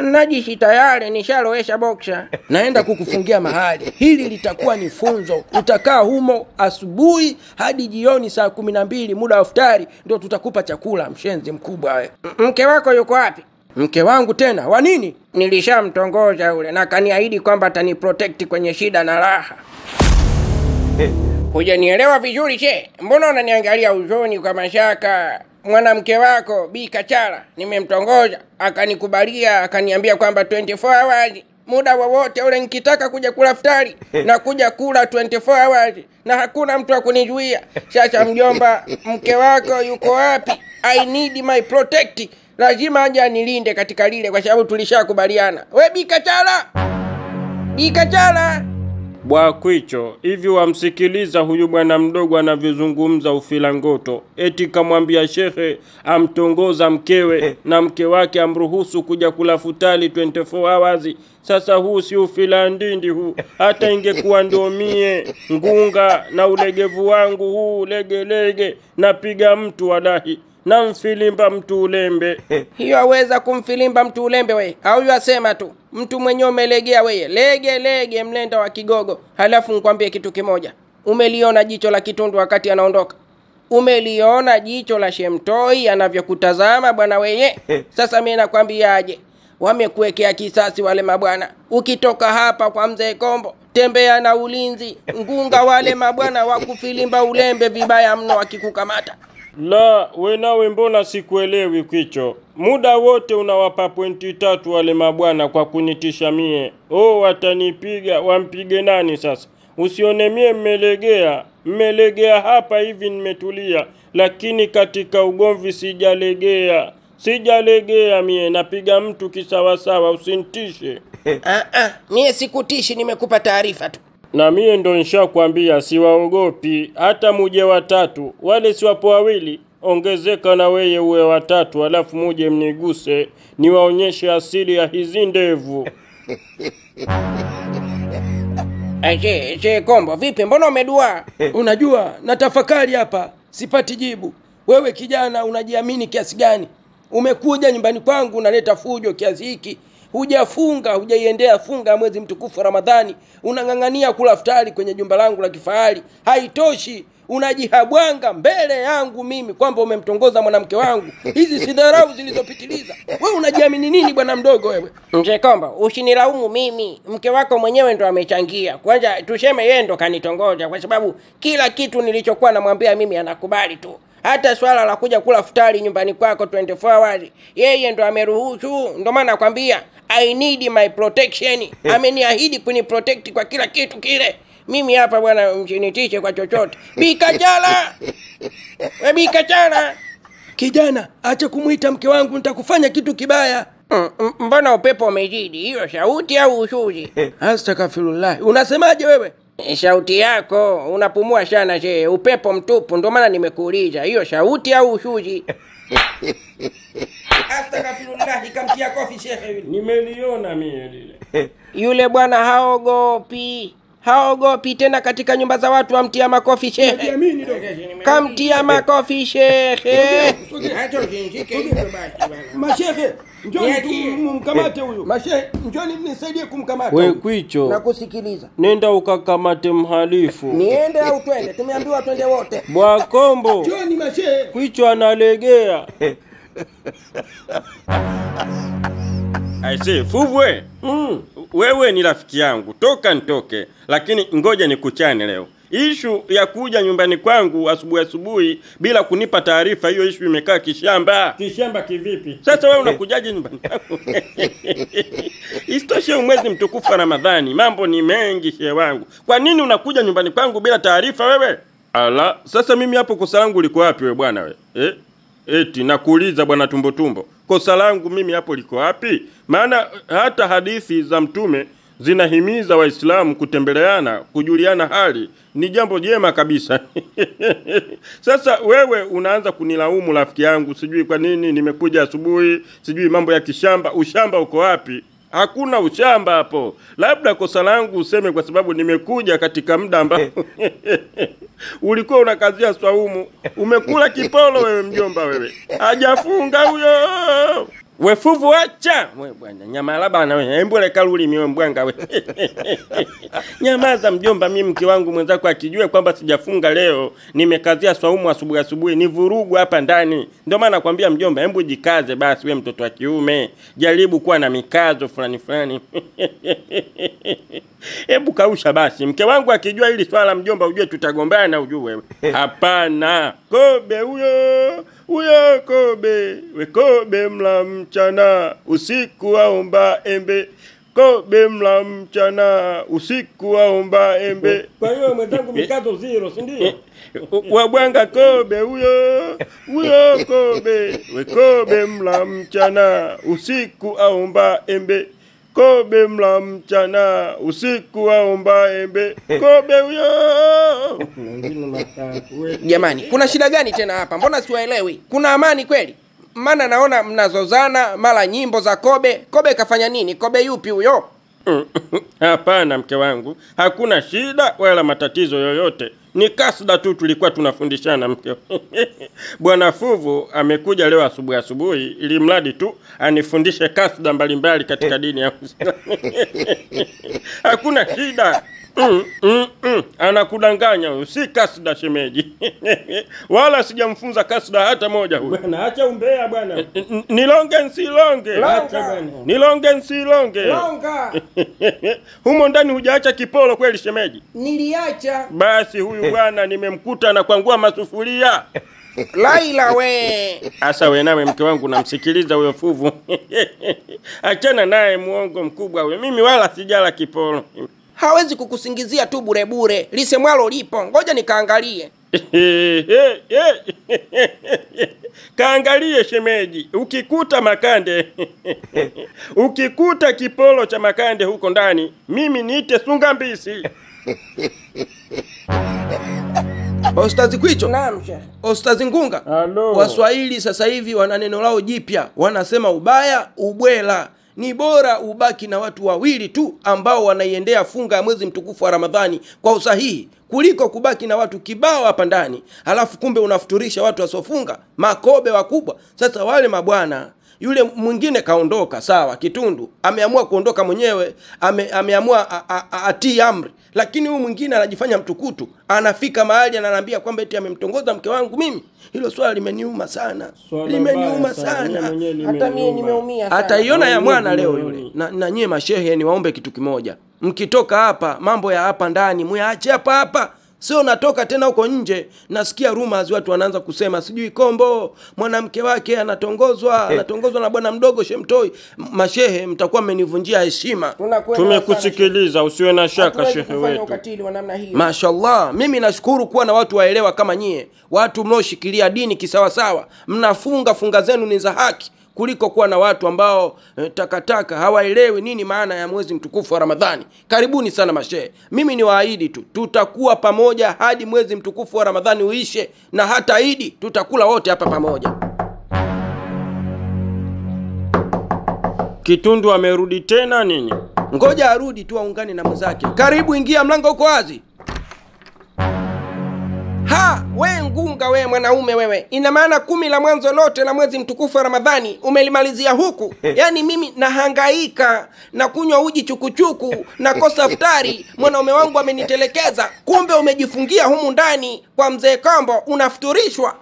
Najishi tayari nishalowesha boksha. Naenda kukufungia mahali. Hili litakuwa ni funzo. Utakaa humo asubuhi hadi jioni saa 12 muda wa iftari ndio tutakupa chakula, mshenzi mkubwa wewe. Mke wako yuko wapi? Mke wangu tena? Wa nini? Nilishamtongoza yule na kaniahidi kwamba ataniprotect kwenye shida na raha. Hujanielewa vizuri che? Mbona unaniangalia usoni kwa mashaka? Mwanamke wako Bi Kachala nimemtongoza, akanikubalia, akaniambia kwamba 24 hours muda wowote ule nikitaka kuja kula iftari na kuja kula 24 hours na hakuna mtu akunizuia. Sasa mjomba, mke wako yuko wapi? I need my protect. Lazima aje anilinde katika lile kwa sababu tulishakubaliana. We Bi Kachala! Bi Kachala! Bwakwicho, hivi wamsikiliza huyu bwana mdogo anavyozungumza ufilangoto. Eti kamwambia shekhe amtongoza mkewe na mke wake amruhusu kuja kula futali 24 hours. Sasa huu si ufilandindi huu. Hata ingekuwa ndo mie ngunga na ulegevu wangu huu lege napiga mtu walahi. Na mfilimba mtu ulembe. Hiyo aweza kumfilimba mtu ulembe we. Au yasema tu mtu mwenyewe umelegea wewe. Lege mlenda wa kigogo. Halafu nikwambie kitu kimoja. Umeliona jicho la Kitundu wakati anaondoka? Umeliona jicho la Shemtoi anavyokutazama bwana wewe? Sasa mimi nakwambia aje. Wamekuwekea kisasi wale mabwana. Ukitoka hapa kwa Mzee Kombo, tembea na ulinzi. Ngunga wale mabwana wakufilimba ulembe vibaya mno wakikukamata. La, we nawe mbona sikuelewi Kwicho? Muda wote unawapa pointi 3 wale mabwana kwa kunitisha mie. Watanipiga, wampige nani sasa? Usione mie mmelegea hapa hivi nimetulia. Lakini katika ugomvi sijalegea mie, napiga mtu kisawasawa, usintishe. Mie sikutishi, nimekupa taarifa tu. Na mie ndo nishakwambia siwaogopi, hata muje watatu, wale si wapo wawili, ongezeka na weye uwe watatu, alafu muje mniguse, niwaonyeshe asili ya hizi ndevu. Che Kombo, vipi mbona umedua? Unajua, natafakari hapa, sipati jibu. Wewe kijana unajiamini kiasi gani? Umekuja nyumbani kwangu unaleta fujo kiasi hiki. Hujafunga, hujaiendea funga mwezi mtukufu Ramadhani. Unang'ang'ania kula iftari kwenye jumba langu la kifahari. Haitoshi, unajihabwanga mbele yangu mimi kwamba umemtongoza mwanamke wangu. Hizi si dharau zilizopitiliza. Wewe unajiamini nini bwana mdogo wewe? Mzee Kombo, usinilaumu mimi. Mke wako mwenyewe ndo amechangia. Kwanza tuseme yeye ndo kanitongoza kwa sababu kila kitu nilichokuwa namwambia mimi anakubali tu. Hata swala la kuja kula iftari nyumbani kwako 24 hours yeye ndo ameruhusu. Ndo maana nakwambia I need my protection. Ameniahidi kuniprotect kwa kila kitu kile. Mimi hapa bwana msinitishe kwa chochote. Bi Kachala! We Bi Kachala! Kijana, acha kumuita mke wangu, nitakufanya kitu kibaya. Mbona upepo umezidi? Hiyo sauti au ushuzi? Astaghfirullah. Unasemaje wewe? Sauti yako unapumua sana je, upepo mtupu, ndio maana nimekuuliza. Hiyo sauti au ushuzi? Astaghfirullah, nikamtia kofi shekhe yule. Nimeliona mie lile. Yule bwana haogopi tena katika nyumba za watu amtia makofi shekhe. Kamtia makofi shekhe. Acha usinishike hivyo basi bwana. Mashekhe, njoni mkamate huyo. Mashekhe, njoni mnisaidie kumkamata. We Kwicho, nakusikiliza. Nenda ukakamate mhalifu. Niende au twende? Tumeambiwa twende wote. Bwakombo. Njoni mashekhe. Kwicho analegea. Aise, Fuvwe. Wewe ni rafiki yangu, toka nitoke, lakini ngoja nikuchane leo. Ishu ya kuja nyumbani kwangu asubuhi bila kunipa taarifa, hiyo ishu imekaa kishamba. Kishamba kivipi? Sasa wewe unakujaje nyumbani kwangu? Isitoshe mwezi mtukufu wa Ramadhani, mambo ni mengi shehe wangu. Kwa nini unakuja nyumbani kwangu bila taarifa wewe? Ala, sasa mimi hapo kosa langu liko wapi wewe bwana wewe? Eti nakuuliza bwana tumbo. Kosa langu mimi hapo liko wapi? Maana hata hadithi za Mtume zinahimiza Waislamu kutembeleana, kujuliana hali. Ni jambo jema kabisa. Sasa wewe unaanza kunilaumu rafiki yangu, sijui kwa nini nimekuja asubuhi, sijui mambo ya kishamba. Ushamba uko wapi? Hakuna ushamba hapo. Labda kosa langu useme kwa sababu nimekuja katika muda ambao ulikuwa unakazia swaumu. Umekula kipolo wewe mjomba wewe. Hajafunga huyo. We fuvu acha. We bwana, nyamala bana we. Embole kaluli miwe mbwanga we. Nyamaza mjomba, mimi mke wangu mwenzako akijue kwamba sijafunga leo, nimekazia swaumu asubuhi ni vurugu hapa ndani. Ndio maana nakwambia mjomba, hebu jikaze basi we mtoto wa kiume. Jaribu kuwa na mikazo fulani. Hebu kausha basi. Mke wangu akijua hili swala mjomba, ujue tutagombana ujue wewe. Hapana. Kobe huyo kobe. We kobe mla mchana, usiku aomba embe. Kobe mla mchana, usiku aomba embe. Kwa hiyo mwenzangu mikazo 0, si ndio? Wabwanga kobe huyo kobe. We kobe mla mchana, usiku aomba embe. Kobe mla mchana, usiku aomba embe. Kobe huyo. Jamani, kuna shida gani tena hapa? Mbona siwaelewi? Kuna amani kweli? Maana naona mnazozana, mara nyimbo za Kobe. Kobe kafanya nini? Kobe yupi huyo? Hapana mke wangu, hakuna shida wala matatizo yoyote. Ni kasda tu tulikuwa tunafundishana mke. Bwana Fuvu amekuja leo asubuhi ili mradi tu anifundishe kasda mbalimbali katika dini ya Uislamu. Hakuna shida. Anakudanganya huyo, si kasda shemeji. Wala sijamfunza kasda hata moja huyo. Bwana acha umbea bwana. Nilonge nsilonge. Acha bwana. Nilonge nsilonge. Longa. Humo ndani hujaacha kipolo kweli shemeji? Niliacha. Basi huyu bwana nimemkuta na kwangua masufuria. Laila we. Asa we nawe mke wangu namsikiliza huyo Fuvu. Achana naye muongo mkubwa huyo. Mimi wala sijala kipolo. Hawezi kukusingizia tu bure. Lisemwalo lipo. Ngoja nikaangalie. Kaangalie shemeji. Ukikuta makande. Ukikuta kipolo cha makande huko ndani, mimi niite Sungambisi. Ostazi Kwicho. Naam Sheikh. Ostazi Ngunga. Halo. Waswahili sasa hivi wana neno lao jipya. Wanasema ubaya ubwela. Ni bora ubaki na watu wawili tu ambao wanaiendea funga ya mwezi mtukufu wa Ramadhani kwa usahihi, kuliko kubaki na watu kibao hapa ndani halafu kumbe unafuturisha watu wasofunga, makobe wakubwa. Sasa wale mabwana, yule mwingine kaondoka sawa, Kitundu ameamua kuondoka mwenyewe, ameamua atii amri, lakini huyu mwingine anajifanya mtukutu, anafika mahali ananiambia kwamba eti amemtongoza mke wangu mimi. Hilo swala limeniuma sana. Limeniuma sana. Hata mimi nimeumia sana. Hata iona ya mwana leo yule. Na nyie mashehe niwaombe kitu kimoja. Mkitoka hapa, mambo ya hapa ndani muyaache hapa. Sio natoka tena huko nje, nasikia rumors watu wanaanza kusema sijui Kombo mwanamke wake anatongozwa na bwana mdogo Shemtoi. Mashehe mtakuwa mmenivunjia heshima. Tumekusikiliza, usiwe na shaka shehe wetu. Ukatili wa namna hiyo. Mashallah, mimi nashukuru kuwa na watu waelewa kama nyie. Watu mnaoshikilia dini kisawasawa. Mnafunga funga zenu ni za haki, kuliko kuwa na watu ambao takataka hawaelewi nini maana ya mwezi mtukufu wa Ramadhani. Karibuni sana mashehe. Mimi ni waahidi tu, tutakuwa pamoja hadi mwezi mtukufu wa Ramadhani uishe, na hata Idi tutakula wote hapa pamoja. Kitundu amerudi tena nini? Ngoja arudi tu aungane na mwenzake. Karibu, ingia, mlango uko wazi. Ha, we Ngunga, we mwanaume wewe. Ina maana 10 la mwanzo lote la mwezi mtukufu wa Ramadhani umelimalizia huku? Yaani mimi nahangaika na kunywa uji chukuchuku na kosa futari, mwanaume wangu amenitelekeza. Kumbe umejifungia humu ndani kwa mzee Kombo unafuturishwa.